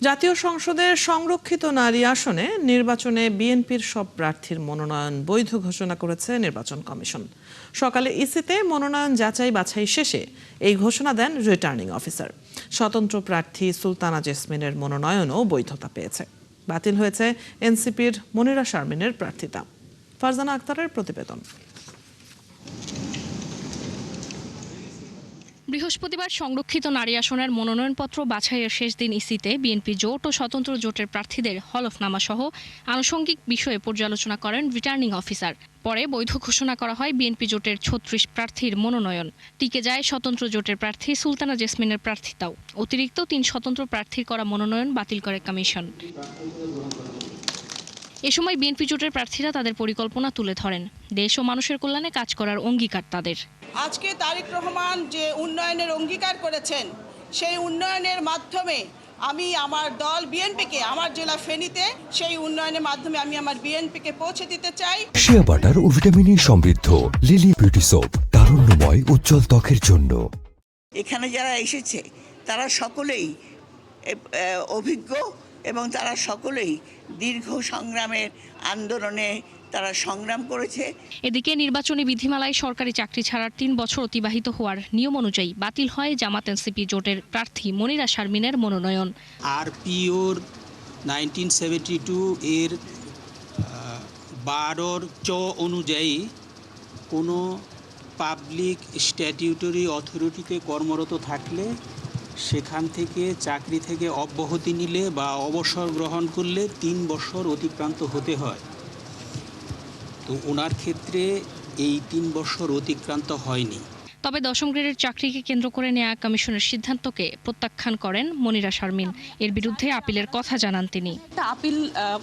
জাতীয় সংসদের সংরক্ষিত নারী আসনে নির্বাচনে বিএনপির সব প্রার্থীর মনোনয়ন বৈধ ঘোষণা করেছে নির্বাচন কমিশন। সকালে ইসিতে মনোনয়ন যাচাই বাছাই শেষে এই ঘোষণা দেন রিটার্নিং অফিসার। স্বতন্ত্র প্রার্থী সুলতানা জেসমিনের মনোনয়নও বৈধতা পেয়েছে। বাতিল হয়েছে এনসিপির মনিরা শারমিনের প্রার্থিতা। ফারজানা আক্তারের প্রতিবেদন। বৃহস্পতিবার সংরক্ষিত নারী আসনের মনোনয়নপত্র বাছাইয়ের শেষ দিন ইসিতে বিএনপি জোট ও স্বতন্ত্র জোটের প্রার্থীদের হলফনামা সহ আনুষঙ্গিক বিষয়ে পর্যালোচনা করেন রিটার্নিং অফিসার। পরে বৈধ ঘোষণা করা হয় বিএনপি জোটের ৩৬ প্রার্থীর মনোনয়ন। টিকে যায় স্বতন্ত্র জোটের প্রার্থী সুলতানা জেসমিনের প্রার্থিতাও। অতিরিক্ত ৩ স্বতন্ত্র প্রার্থীর করা মনোনয়ন বাতিল করে কমিশন। এ সময় বিএনপি জোটের প্রার্থীরা তাদের পরিকল্পনা তুলে ধরেন। দেশ ও মানুষের কল্যাণে কাজ করার অঙ্গীকার তাদের। আজকে তারেক রহমান যে উন্নয়নের অঙ্গীকার করেছেন, সেই উন্নয়নের মাধ্যমে আমি আমার দল বিএনপিকে, আমার জেলা ফেনীতে সেই উন্নয়নের মাধ্যমে আমি আমার বিএনপিকে পৌঁছে দিতে চাই। শিয়া বাটার ও ভিটামিন সমৃদ্ধ লিলি বিউটি সোপ, তারুণ্যময় উজ্জ্বল ত্বকের জন্য। এখানে যারা এসেছে তারা সকলেই অভিজ্ঞ এবং তারা সকলেই দীর্ঘ সংগ্রামের আন্দোলনে তারা সংগ্রাম করেছে। এদিকে নির্বাচনী বিধিমালায় সরকারি চাকরি ছাড়ার ৩ বছর অতিবাহিত হওয়ার নিয়ম অনুযায়ী বাতিল হয় জামাত এনসিপি জোটের প্রার্থী মনিরা শারমিনের মনোনয়ন। আরপিওর 1972 এর 12 চ অনুযায়ী কোনো পাবলিক স্ট্যাটিউটরি অথরিটিতে কর্মরত থাকলে সেখান থেকে চাকরি থেকে অব্যাহতি নিলে বা অবসর গ্রহণ করলে 3 বছর অতিক্রান্ত হতে হয়। তো ওনার ক্ষেত্রে এই 3 বছর অতিক্রান্ত হয়নি। তবে 10ম গ্রেডের চাকরিকে কেন্দ্র করে নেওয়া কমিশনের সিদ্ধান্তকে প্রত্যাখ্যান করেন মনিরা শারমিন। এর বিরুদ্ধে আপিলের কথা জানান তিনি। আপিল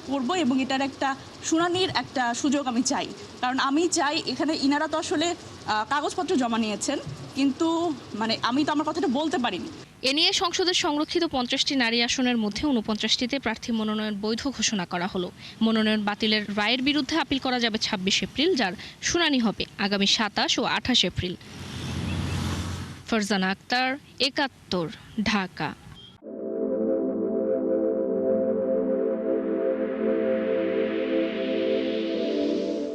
করব এবং এটার একটা শুনানির একটা সুযোগ আমি চাই, কারণ আমি চাই এখানে ইনারা তো আসলে কাগজপত্র জমা নিয়েছেন, কিন্তু আমি তো আমার কথাটা বলতে পারিনি। এ নিয়ে সংসদের সংরক্ষিত 50টি নারী আসনের মধ্যে 49টিতে প্রার্থী মনোনয়ন বৈধ ঘোষণা করা হলো। মনোনয়ন বাতিলের রায়ের বিরুদ্ধে আপিল করা যাবে 26 এপ্রিল, যার শুনানি হবে আগামী 27 ও 28 এপ্রিল। ফারজানা আক্তার, 71, ঢাকা।